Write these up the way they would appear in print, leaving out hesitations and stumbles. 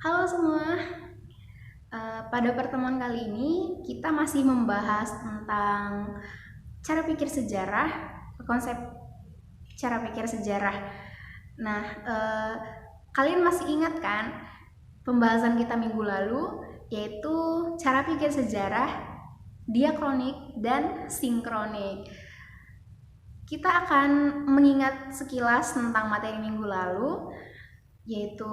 Halo semua, pada pertemuan kali ini kita masih membahas tentang cara pikir sejarah, konsep cara pikir sejarah. Nah, kalian masih ingat kan pembahasan kita minggu lalu, yaitu cara pikir sejarah, diakronik, dan sinkronik. Kita akan mengingat sekilas tentang materi minggu lalu, yaitu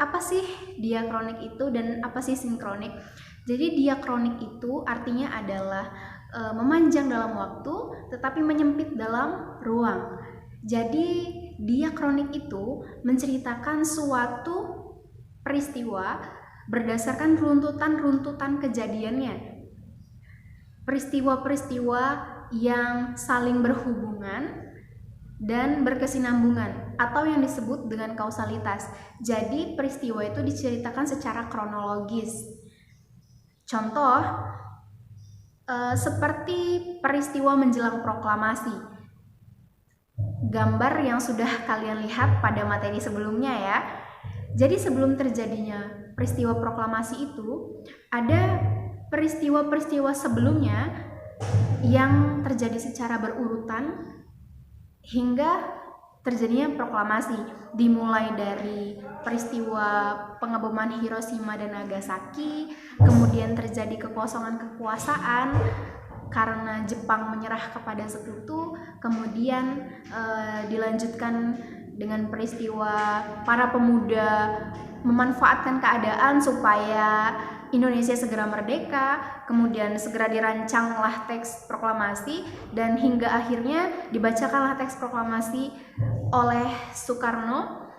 apa sih diakronik itu dan apa sih sinkronik. Jadi diakronik itu artinya adalah memanjang dalam waktu tetapi menyempit dalam ruang. Jadi diakronik itu menceritakan suatu peristiwa berdasarkan runtutan-runtutan kejadiannya. Peristiwa-peristiwa yang saling berhubungan dan berkesinambungan atau yang disebut dengan kausalitas. Jadi peristiwa itu diceritakan secara kronologis. Contoh seperti peristiwa menjelang proklamasi. Gambar yang sudah kalian lihat pada materi sebelumnya ya. Jadi sebelum terjadinya peristiwa proklamasi itu, ada peristiwa-peristiwa sebelumnya yang terjadi secara berurutan hingga terjadinya proklamasi, dimulai dari peristiwa pengeboman Hiroshima dan Nagasaki, kemudian terjadi kekosongan kekuasaan karena Jepang menyerah kepada sekutu, kemudian dilanjutkan dengan peristiwa para pemuda memanfaatkan keadaan supaya Indonesia segera merdeka, kemudian segera dirancanglah teks proklamasi, dan hingga akhirnya dibacakanlah teks proklamasi oleh Soekarno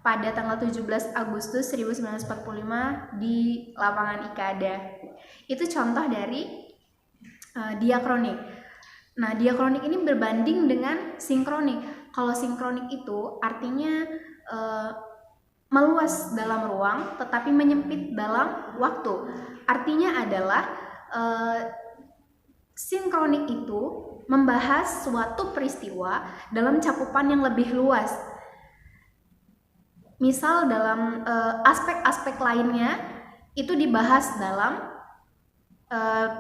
pada tanggal 17 Agustus 1945 di lapangan Ikada. Itu contoh dari diakronik. Nah, diakronik ini berbanding dengan sinkronik. Kalau sinkronik itu artinya meluas dalam ruang tetapi menyempit dalam waktu. Artinya adalah sinkronik itu membahas suatu peristiwa dalam cakupan yang lebih luas. Misal dalam aspek-aspek lainnya itu dibahas dalam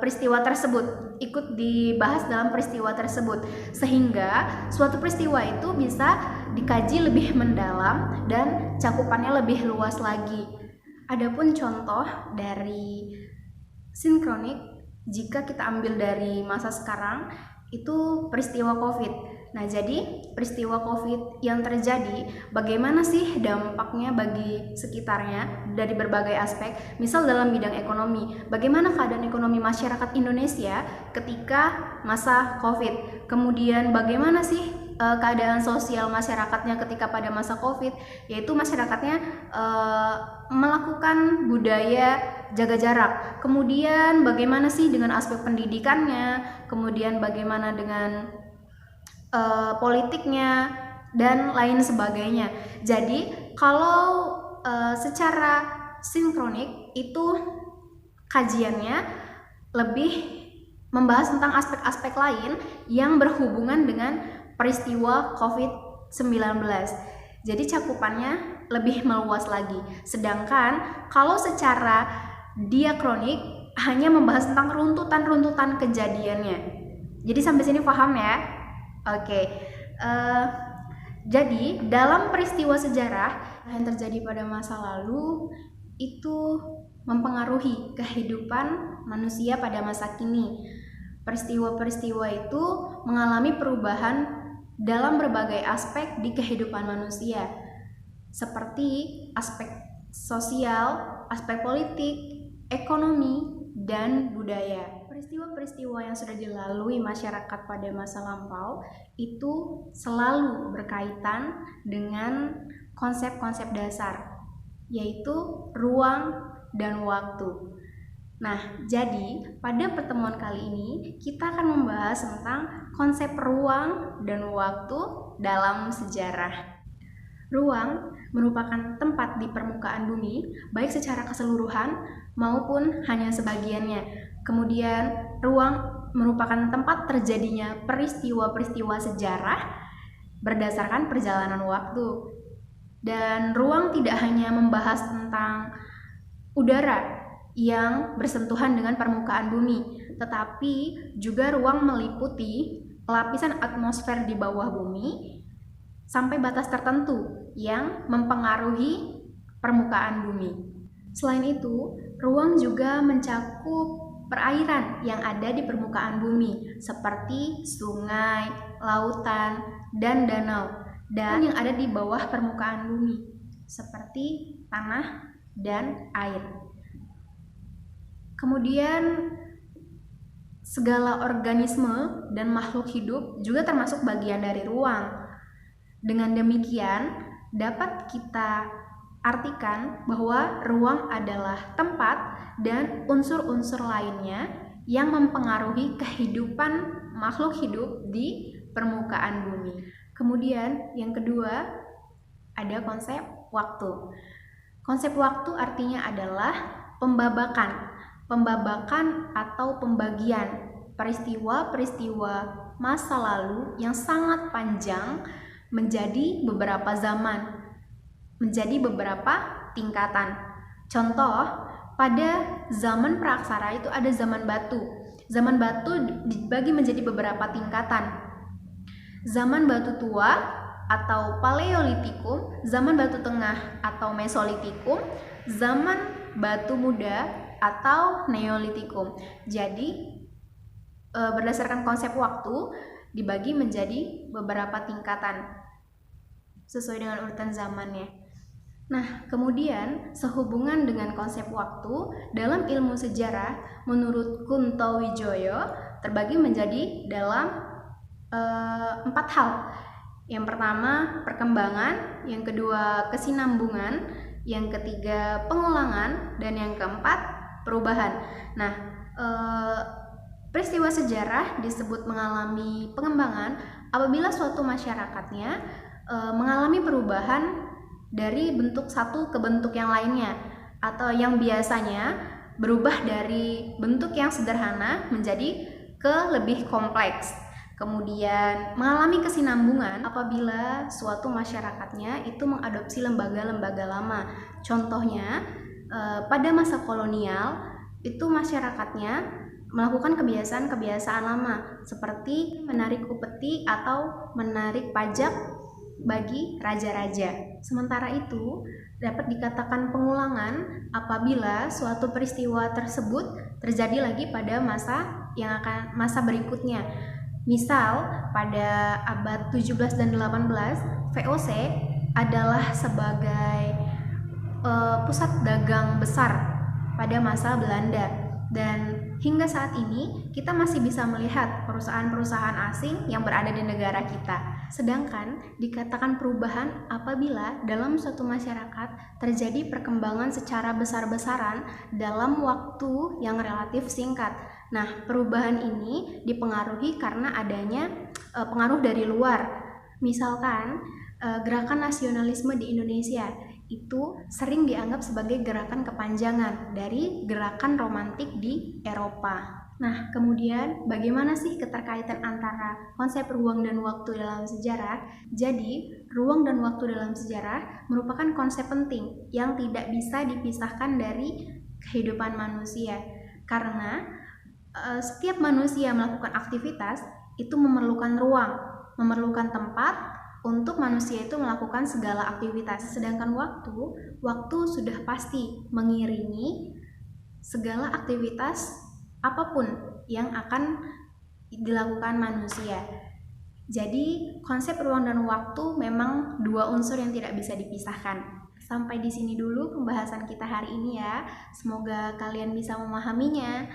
peristiwa tersebut, ikut dibahas dalam peristiwa tersebut, sehingga suatu peristiwa itu bisa dikaji lebih mendalam dan cakupannya lebih luas lagi. Adapun contoh dari sinkronik, jika kita ambil dari masa sekarang, itu peristiwa COVID. Nah, jadi peristiwa COVID yang terjadi, bagaimana sih dampaknya bagi sekitarnya dari berbagai aspek? Misal dalam bidang ekonomi, bagaimana keadaan ekonomi masyarakat Indonesia ketika masa COVID? Kemudian bagaimana sih keadaan sosial masyarakatnya ketika pada masa COVID? Yaitu masyarakatnya melakukan budaya jaga jarak. Kemudian bagaimana sih dengan aspek pendidikannya? Kemudian bagaimana dengan politiknya dan lain sebagainya. Jadi kalau secara sinkronik itu kajiannya lebih membahas tentang aspek-aspek lain yang berhubungan dengan peristiwa COVID-19. Jadi cakupannya lebih meluas lagi. Sedangkan kalau secara diakronik hanya membahas tentang runtutan-runtutan kejadiannya. Jadi sampai sini paham ya? Oke, jadi dalam peristiwa sejarah yang terjadi pada masa lalu itu mempengaruhi kehidupan manusia pada masa kini. Peristiwa-peristiwa itu mengalami perubahan dalam berbagai aspek di kehidupan manusia, seperti aspek sosial, aspek politik, ekonomi, dan budaya. Peristiwa-peristiwa yang sudah dilalui masyarakat pada masa lampau itu selalu berkaitan dengan konsep-konsep dasar, yaitu ruang dan waktu. Nah, jadi pada pertemuan kali ini kita akan membahas tentang konsep ruang dan waktu dalam sejarah. Ruang merupakan tempat di permukaan bumi, baik secara keseluruhan maupun hanya sebagiannya. Kemudian ruang merupakan tempat terjadinya peristiwa-peristiwa sejarah berdasarkan perjalanan waktu. Dan ruang tidak hanya membahas tentang udara yang bersentuhan dengan permukaan bumi, tetapi juga ruang meliputi lapisan atmosfer di bawah bumi sampai batas tertentu yang mempengaruhi permukaan bumi. Selain itu, ruang juga mencakup perairan yang ada di permukaan bumi seperti sungai, lautan, dan danau, dan yang ada di bawah permukaan bumi seperti tanah dan air. Kemudian segala organisme dan makhluk hidup juga termasuk bagian dari ruang. Dengan demikian, dapat kita artikan bahwa ruang adalah tempat dan unsur-unsur lainnya yang mempengaruhi kehidupan makhluk hidup di permukaan bumi. Kemudian yang kedua, ada konsep waktu. Konsep waktu artinya adalah pembabakan atau pembagian peristiwa-peristiwa masa lalu yang sangat panjang menjadi beberapa zaman, menjadi beberapa tingkatan. Contoh, pada zaman praaksara itu ada zaman batu. Zaman batu dibagi menjadi beberapa tingkatan. Zaman batu tua atau Paleolitikum, zaman batu tengah atau Mesolitikum, zaman batu muda atau Neolitikum. Jadi berdasarkan konsep waktu dibagi menjadi beberapa tingkatan sesuai dengan urutan zamannya. Nah, kemudian sehubungan dengan konsep waktu dalam ilmu sejarah menurut Kunto Wijoyo terbagi menjadi dalam 4 hal. Yang pertama perkembangan, yang kedua kesinambungan, yang ketiga pengulangan, dan yang keempat perubahan. Nah, peristiwa sejarah disebut mengalami pengembangan apabila suatu masyarakatnya mengalami perubahan dari bentuk satu ke bentuk yang lainnya, atau yang biasanya berubah dari bentuk yang sederhana menjadi ke lebih kompleks. Kemudian mengalami kesinambungan apabila suatu masyarakatnya itu mengadopsi lembaga-lembaga lama. Contohnya, pada masa kolonial itu masyarakatnya melakukan kebiasaan-kebiasaan lama seperti menarik upeti atau menarik pajak bagi raja-raja. Sementara itu dapat dikatakan pengulangan apabila suatu peristiwa tersebut terjadi lagi pada masa berikutnya. Misal pada abad 17 dan 18 VOC adalah sebagai pusat dagang besar pada masa Belanda, dan hingga saat ini kita masih bisa melihat perusahaan-perusahaan asing yang berada di negara kita. Sedangkan dikatakan perubahan apabila dalam suatu masyarakat terjadi perkembangan secara besar-besaran dalam waktu yang relatif singkat. Nah, perubahan ini dipengaruhi karena adanya pengaruh dari luar. Misalkan gerakan nasionalisme di Indonesia itu sering dianggap sebagai gerakan kepanjangan dari gerakan romantik di Eropa. Nah, kemudian bagaimana sih keterkaitan antara konsep ruang dan waktu dalam sejarah? Jadi, ruang dan waktu dalam sejarah merupakan konsep penting yang tidak bisa dipisahkan dari kehidupan manusia. Karena setiap manusia melakukan aktivitas itu memerlukan ruang, memerlukan tempat untuk manusia itu melakukan segala aktivitas. Sedangkan waktu sudah pasti mengiringi segala aktivitas apapun yang akan dilakukan manusia. Jadi konsep ruang dan waktu memang dua unsur yang tidak bisa dipisahkan. Sampai di sini dulu pembahasan kita hari ini ya. Semoga kalian bisa memahaminya.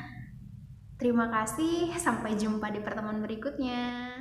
Terima kasih, sampai jumpa di pertemuan berikutnya.